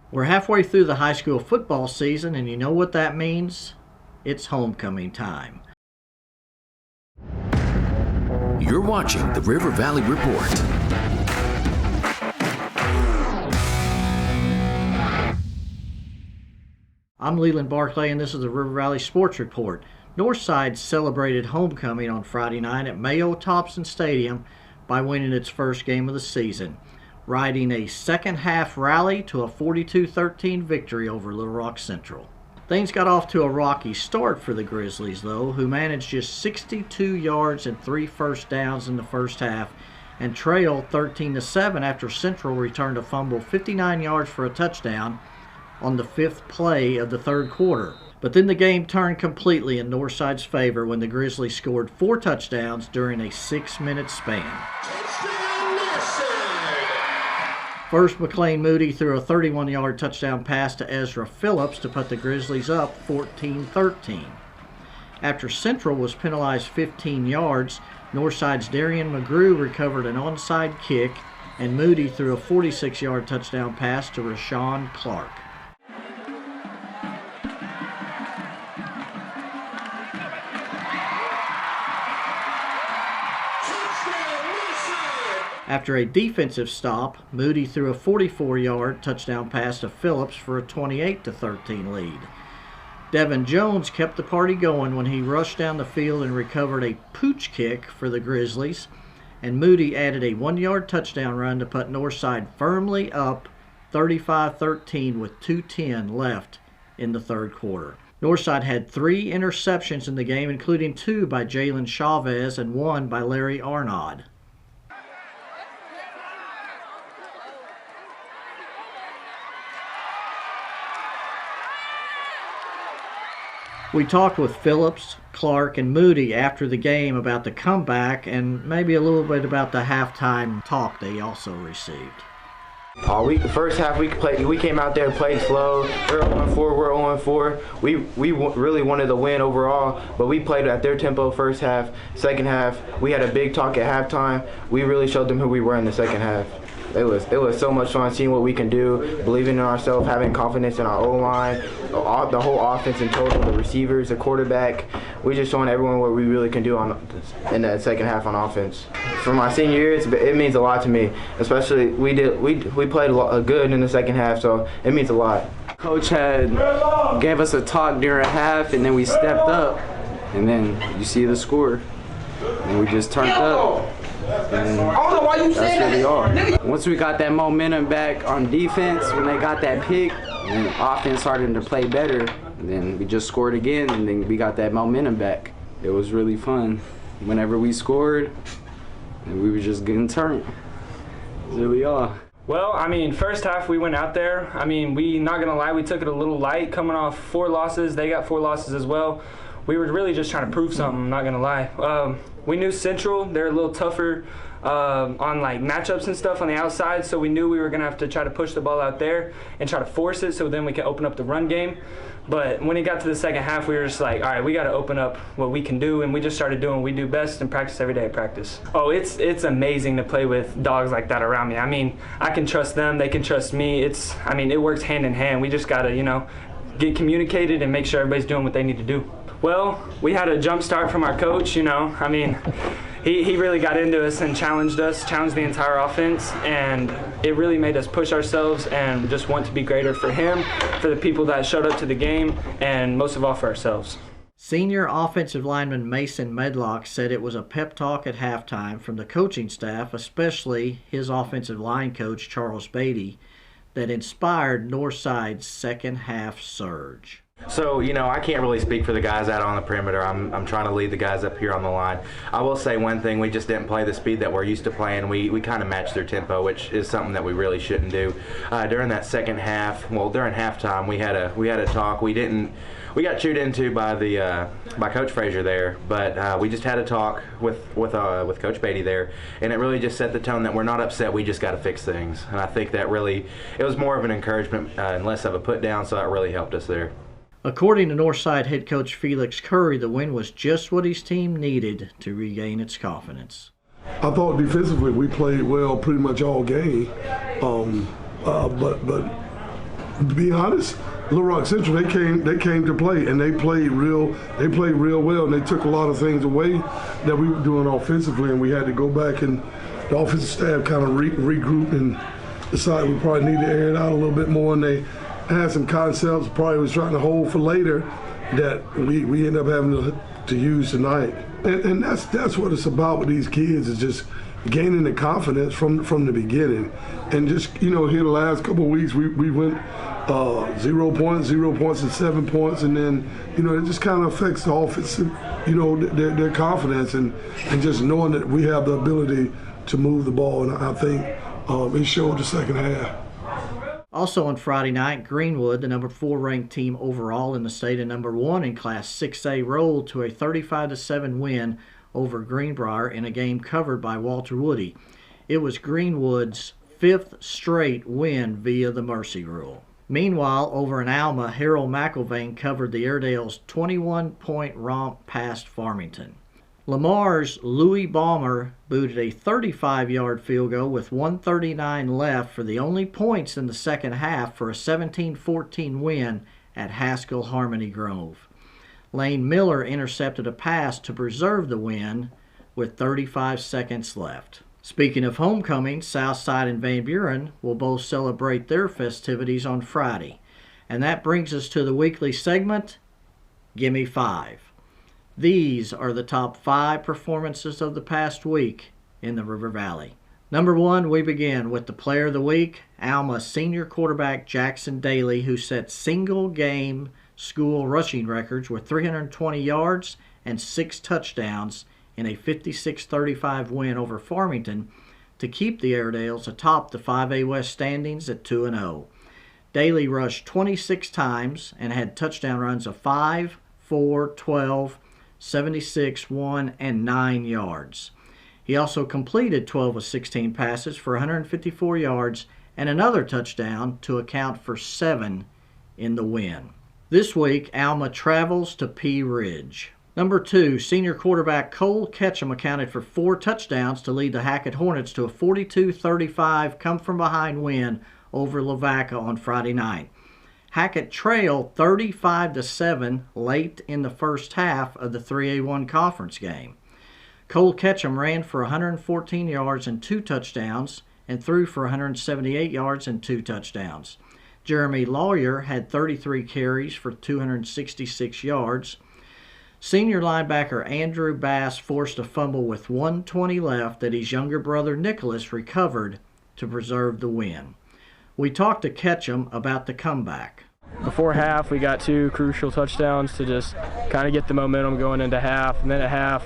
We're halfway through the high school football season, and you know what that means? It's homecoming time. You're watching the River Valley Report. I'm Leland Barclay, and this is the River Valley Sports Report. Northside celebrated homecoming on Friday night at Mayo Thompson Stadium by winning its first game of the season, riding a second-half rally to a 42-13 victory over Little Rock Central. Things got off to a rocky start for the Grizzlies, though, who managed just 62 yards and 3 first downs in the first half and trailed 13-7 after Central returned a fumble 59 yards for a touchdown on the 5th play of the third quarter. But then the game turned completely in Northside's favor when the Grizzlies scored 4 touchdowns during a 6-minute span. First, McLean Moody threw a 31-yard touchdown pass to Ezra Phillips to put the Grizzlies up 14-13. After Central was penalized 15 yards, Northside's Darian McGrew recovered an onside kick, and Moody threw a 46-yard touchdown pass to Rashawn Clark. After a defensive stop, Moody threw a 44-yard touchdown pass to Phillips for a 28-13 lead. Devin Jones kept the party going when he rushed down the field and recovered a pooch kick for the Grizzlies, and Moody added a 1-yard touchdown run to put Northside firmly up 35-13 with 2:10 left in the third quarter. Northside had 3 interceptions in the game, including 2 by Jalen Chavez and 1 by Larry Arnaud. We talked with Phillips, Clark, and Moody after the game about the comeback and maybe a little bit about the halftime talk they also received. The first half we came out there and played slow. We're 0-4. We really wanted to win overall, but we played at their tempo first half. Second half, we had a big talk at halftime. We really showed them who we were in the second half. It was so much fun seeing what we can do, believing in ourselves, having confidence in our O-line, the whole offense in total, the receivers, the quarterback. We're just showing everyone what we really can do in that second half on offense. For my senior year, it means a lot to me. Especially we played good in the second half, so it means a lot. Coach gave us a talk during half, and then we stepped up, and then you see the score, and we just turned up. And that's where we are. Once we got that momentum back on defense, when they got that pick, and offense started to play better, and then we just scored again, and then we got that momentum back. It was really fun. Whenever we scored, and we were just getting turned. There we are. Well, I mean, first half we went out there. I mean, not gonna lie, we took it a little light coming off 4 losses. They got 4 losses as well. We were really just trying to prove something, I'm not gonna lie. We knew Central, they're a little tougher on like matchups and stuff on the outside, so we knew we were gonna have to try to push the ball out there and try to force it so then we can open up the run game. But when it got to the second half, we were just like, all right, we gotta open up what we can do, and we just started doing what we do best and practice every day at practice. Oh, it's amazing to play with dogs like that around me. I mean, I can trust them, they can trust me. It works hand in hand. We just gotta, get communicated and make sure everybody's doing what they need to do. Well, we had a jump start from our coach, He really got into us and challenged the entire offense, and it really made us push ourselves and just want to be greater for him, for the people that showed up to the game, and most of all for ourselves. Senior offensive lineman Mason Medlock said it was a pep talk at halftime from the coaching staff, especially his offensive line coach Charles Beatty, that inspired Northside's second half surge. So, I can't really speak for the guys out on the perimeter. I'm trying to lead the guys up here on the line. I will say one thing, we just didn't play the speed that we're used to playing. We kind of matched their tempo, which is something that we really shouldn't do. During that second half, during halftime, we had a talk. We got chewed into by Coach Frazier there, but we just had a talk with Coach Beatty there, and it really just set the tone that we're not upset. We just got to fix things, and I think that it was more of an encouragement and less of a put down. So that really helped us there. According to Northside head coach Felix Curry, the win was just what his team needed to regain its confidence. I thought defensively we played well pretty much all game, but to be honest, Little Rock Central, they came to play, and they played real well, and they took a lot of things away that we were doing offensively, and we had to go back, and the offensive staff kind of regroup and decide we probably need to air it out a little bit more, and they had some concepts probably was trying to hold for later that we end up having to use tonight. And that's what it's about with these kids, is just gaining the confidence from the beginning. And just, here the last couple of weeks we went 0 points, and 7 points, and then, it just kind of affects the offensive, their confidence and just knowing that we have the ability to move the ball. And I think it showed the second half. Also on Friday night, Greenwood, the number 4 ranked team overall in the state and number 1 in Class 6A, rolled to a 35-7 win over Greenbrier in a game covered by Walter Woody. It was Greenwood's 5th straight win via the mercy rule. Meanwhile, over in Alma, Harold McIlvain covered the Airedales' 21-point romp past Farmington. Lamar's Louis Balmer booted a 35-yard field goal with 1:39 left for the only points in the second half for a 17-14 win at Haskell Harmony Grove. Lane Miller intercepted a pass to preserve the win with 35 seconds left. Speaking of homecoming, Southside and Van Buren will both celebrate their festivities on Friday. And that brings us to the weekly segment, Gimme 5. These are the top 5 performances of the past week in the River Valley. Number 1, we begin with the Player of the Week, Alma senior quarterback Jackson Daly, who set single-game school rushing records with 320 yards and 6 touchdowns in a 56-35 win over Farmington to keep the Airedales atop the 5A West standings at 2-0. Daly rushed 26 times and had touchdown runs of 5, 4, 12, 76, 1, and 9 yards. He also completed 12 of 16 passes for 154 yards and another touchdown to account for 7 in the win. This week, Alma travels to Pea Ridge. Number 2, senior quarterback Cole Ketchum accounted for 4 touchdowns to lead the Hackett Hornets to a 42-35 come-from-behind win over Lavaca on Friday night. Hackett trailed 35-7 late in the first half of the 3A1 conference game. Cole Ketchum ran for 114 yards and 2 touchdowns and threw for 178 yards and 2 touchdowns. Jeremy Lawyer had 33 carries for 266 yards. Senior linebacker Andrew Bass forced a fumble with 1:20 left that his younger brother Nicholas recovered to preserve the win. We talked to Ketchum about the comeback. Before half, we got 2 crucial touchdowns to just kind of get the momentum going into half. And then at half,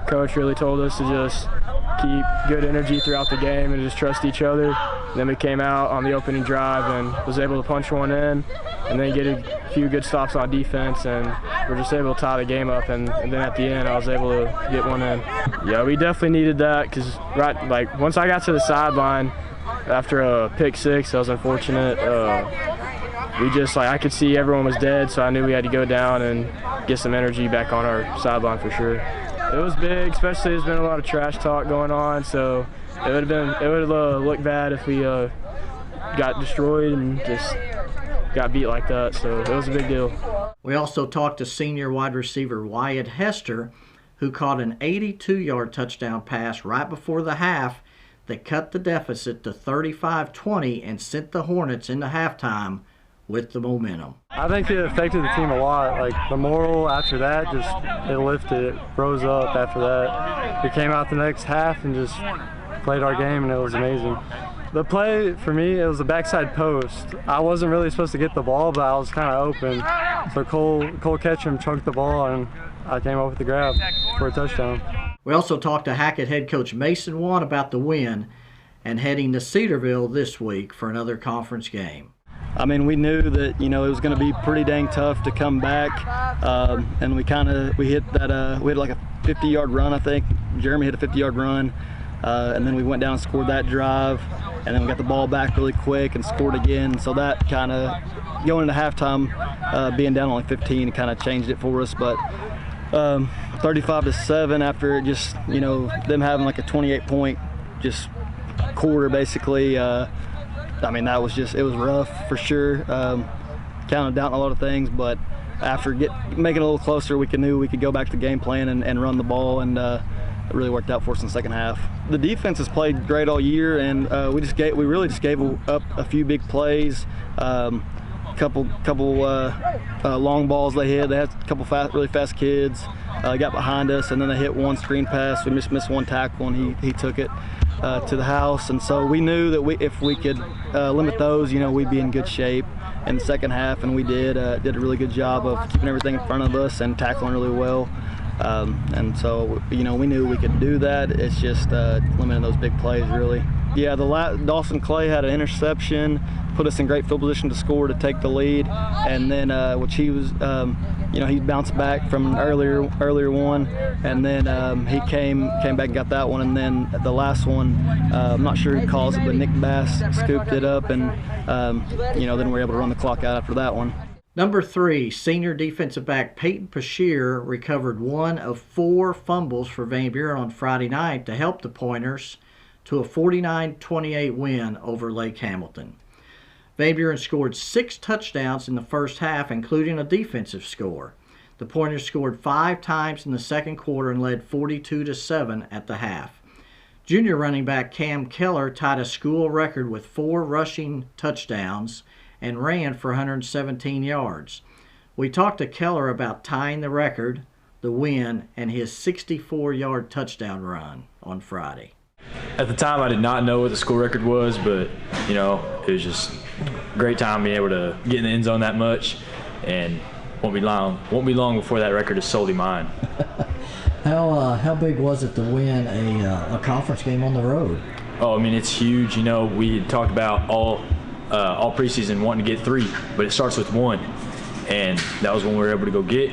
Coach really told us to just keep good energy throughout the game and just trust each other. And then we came out on the opening drive and was able to punch one in and then get a few good stops on defense, and we're just able to tie the game up. And then at the end, I was able to get one in. Yeah, we definitely needed that because once I got to the sideline after a pick 6, that was unfortunate. I could see everyone was dead, so I knew we had to go down and get some energy back on our sideline for sure. It was big, especially there's been a lot of trash talk going on, so it would have looked bad if we got destroyed and just got beat like that, so it was a big deal. We also talked to senior wide receiver Wyatt Hester, who caught an 82-yard touchdown pass right before the half that cut the deficit to 35-20 and sent the Hornets into halftime with the momentum. I think it affected the team a lot. Like the moral after that, it lifted, it rose up after that. We came out the next half and just played our game, and it was amazing. The play for me, it was a backside post. I wasn't really supposed to get the ball, but I was kind of open. So Cole Ketchum chunked the ball, and I came up with the grab for a touchdown. We also talked to Hackett head coach Mason Wan about the win and heading to Cedarville this week for another conference game. I mean, we knew that, it was going to be pretty dang tough to come back, and we hit that, we had like a 50-yard run, I think. Jeremy hit a 50-yard run, and then we went down and scored that drive, and then we got the ball back really quick and scored again. So that kind of, going into halftime, being down only 15, kind of changed it for us. But 35-7 after just, them having like a 28-point just quarter basically, I mean, that was just, it was rough for sure. Counted down a lot of things, but after making it a little closer, we knew we could go back to the game plan and run the ball, and it really worked out for us in the second half. The defense has played great all year, and we really just gave up a few big plays. Couple long balls they hit. They had a couple really fast kids. Got behind us, and then they hit one screen pass. We missed one tackle, and he took it to the house. And so we knew that if we could limit those, we'd be in good shape in the second half, and we did a really good job of keeping everything in front of us and tackling really well. And so we knew we could do that. It's just limiting those big plays, really. Yeah, Dawson Clay had an interception, put us in great field position to score, to take the lead, and then which he was, he bounced back from an earlier one, and then he came back and got that one, and then the last one, I'm not sure who calls it, but Nick Bass scooped it up, and then we were able to run the clock out after that one. Number 3, senior defensive back Peyton Pashier recovered one of 4 fumbles for Van Buren on Friday night to help the Pointers to a 49-28 win over Lake Hamilton. Van Buren scored 6 touchdowns in the first half, including a defensive score. The Pointers scored 5 times in the second quarter and led 42-7 at the half. Junior running back Cam Keller tied a school record with 4 rushing touchdowns and ran for 117 yards. We talked to Keller about tying the record, the win, and his 64-yard touchdown run on Friday. At the time, I did not know what the school record was, but, it was just a great time being able to get in the end zone that much, and won't be long before that record is solely mine. How big was it to win a conference game on the road? Oh, I mean, it's huge. We had talked about all preseason wanting to get 3, but it starts with 1, and that was when we were able to go get,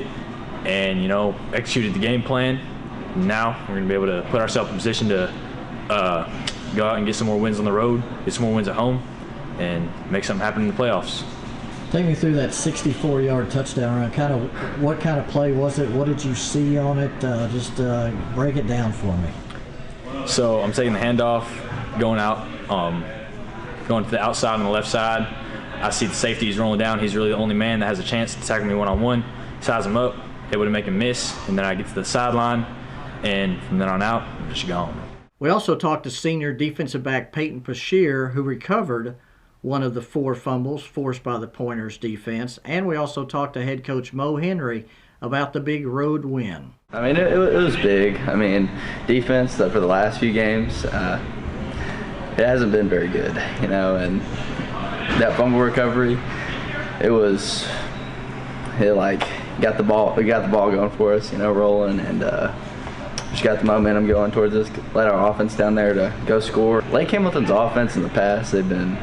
and executed the game plan. Now we're going to be able to put ourselves in position to go out and get some more wins on the road, get some more wins at home, and make something happen in the playoffs. Take me through that 64-yard touchdown run. What kind of play was it? What did you see on it? Just break it down for me. So I'm taking the handoff, going out, going to the outside on the left side. I see the safety, he's rolling down. He's really the only man that has a chance to tackle me one-on-one. Size him up, able to make him miss, and then I get to the sideline, and from then on out, I'm just gone. We also talked to senior defensive back Peyton Pashier, who recovered one of the 4 fumbles forced by the Pointers defense, and we also talked to head coach Mo Henry about the big road win. I mean, it was big. I mean, defense for the last few games, it hasn't been very good, and that fumble recovery, we got the ball going for us, rolling, and just got the momentum going towards us, let our offense down there to go score. Lake Hamilton's offense in the past, they've been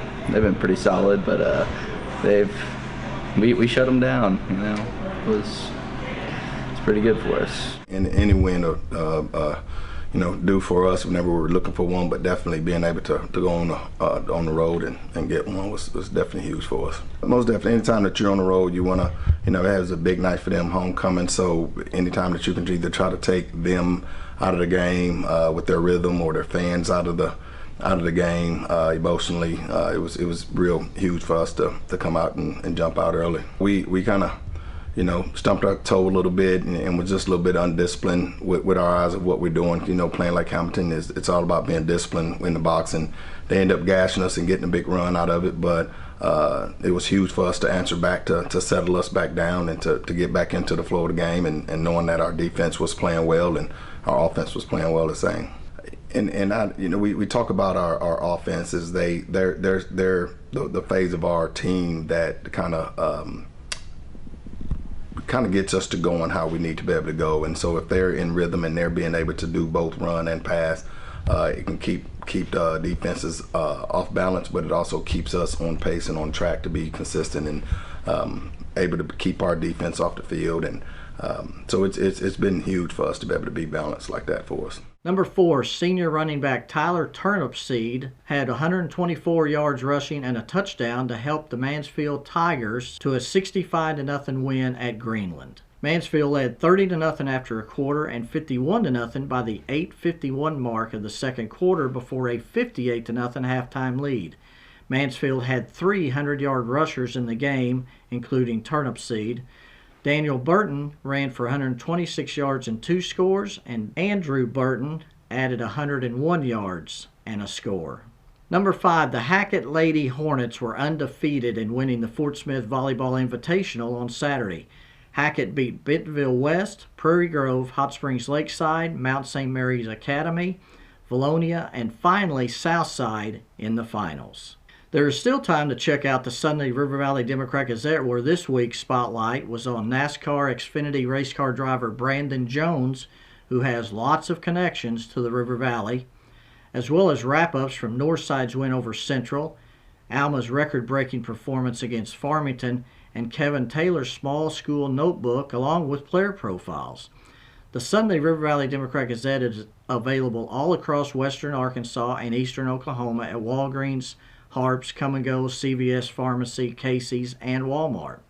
pretty solid, but we shut them down, it's pretty good for us. And any win do for us whenever we were looking for one, but definitely being able to go on the road and get one was definitely huge for us. Most definitely, anytime that you're on the road, you want to, it has a big night for them, homecoming. So anytime that you can either try to take them out of the game with their rhythm, or their fans out of the game emotionally, it was real huge for us to come out and jump out early. We kind of stumped our toe a little bit and was just a little bit undisciplined with our eyes of what we're doing. Playing like Hamilton, it's all about being disciplined in the box, and they end up gashing us and getting a big run out of it. But it was huge for us to answer back, to settle us back down, and to get back into the flow of the game, and knowing that our defense was playing well and our offense was playing well the same. And we talk about our offenses. They're the phase of our team that kind of gets us to going how we need to be able to go. And so if they're in rhythm and they're being able to do both run and pass, it can keep the defenses off balance, but it also keeps us on pace and on track to be consistent and able to keep our defense off the field. And so it's been huge for us to be able to be balanced like that for us. Number 4, senior running back Tyler Turnipseed had 124 yards rushing and a touchdown to help the Mansfield Tigers to a 65-0 win at Greenland. Mansfield led 30-0 after a quarter and 51-0 by the 8:51 mark of the second quarter before a 58-0 halftime lead. Mansfield had 3 100-yard rushers in the game, including Turnipseed. Daniel Burton ran for 126 yards and 2 scores, and Andrew Burton added 101 yards and a score. Number 5, the Hackett Lady Hornets were undefeated in winning the Fort Smith Volleyball Invitational on Saturday. Hackett beat Bentonville West, Prairie Grove, Hot Springs Lakeside, Mount St. Mary's Academy, Valonia, and finally Southside in the finals. There is still time to check out the Sunday River Valley Democrat-Gazette, where this week's spotlight was on NASCAR Xfinity race car driver Brandon Jones, who has lots of connections to the River Valley, as well as wrap-ups from Northside's win over Central, Alma's record-breaking performance against Farmington, and Kevin Taylor's small school notebook, along with player profiles. The Sunday River Valley Democrat-Gazette is available all across western Arkansas and eastern Oklahoma at Walgreens, Harps, Come and Go, CVS Pharmacy, Casey's, and Walmart.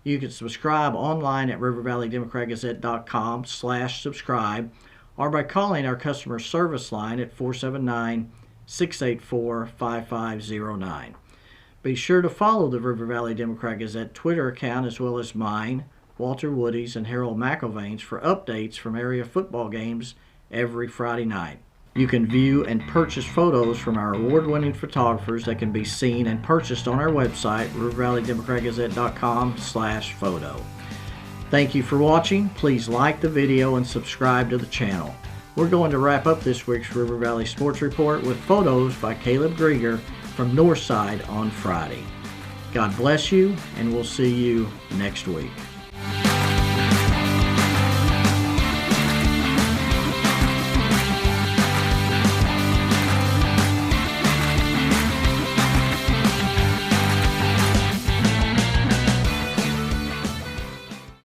You can subscribe online at rivervalleydemocratgazette.com/subscribe or by calling our customer service line at 479-684-5509. Be sure to follow the River Valley Democrat-Gazette Twitter account as well as mine, Walter Woody's, and Harold McIlvain's for updates from area football games every Friday night. You can view and purchase photos from our award-winning photographers that can be seen and purchased on our website, rivervalleydemocratgazette.com/photo. Thank you for watching. Please like the video and subscribe to the channel. We're going to wrap up this week's River Valley Sports Report with photos by Caleb Grieger from Northside on Friday. God bless you, and we'll see you next week.